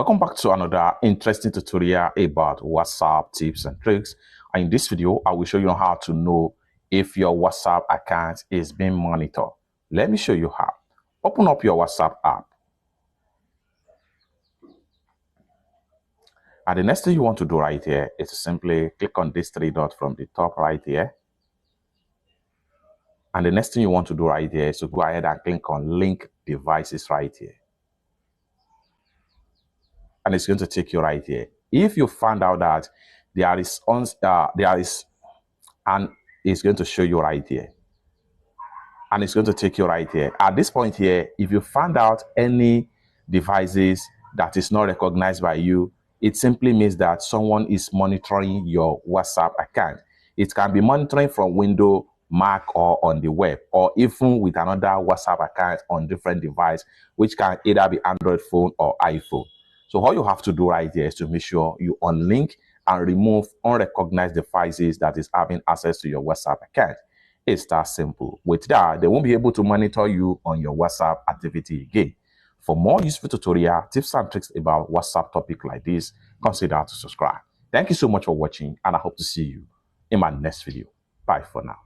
Welcome back to another interesting tutorial about WhatsApp tips and tricks. And in this video, I will show you how to know if your WhatsApp account is being monitored. Let me show you how. Open up your WhatsApp app. And the next thing you want to do right here is to simply click on these three dots from the top right here. And the next thing you want to do right here is to go ahead and click on link devices right here. And it's going to take you right here. If you find out that and it's going to show you right here. And it's going to take you right here. At this point here, if you find out any devices that is not recognized by you, it simply means that someone is monitoring your WhatsApp account. It can be monitoring from Windows, Mac, or on the web, or even with another WhatsApp account on different device, which can either be Android phone or iPhone. So all you have to do right here is to make sure you unlink and remove unrecognized devices that is having access to your WhatsApp account. It's that simple. With that, they won't be able to monitor you on your WhatsApp activity again. For more useful tutorial, tips and tricks about WhatsApp topic like this, consider to subscribe. Thank you so much for watching, and I hope to see you in my next video. Bye for now.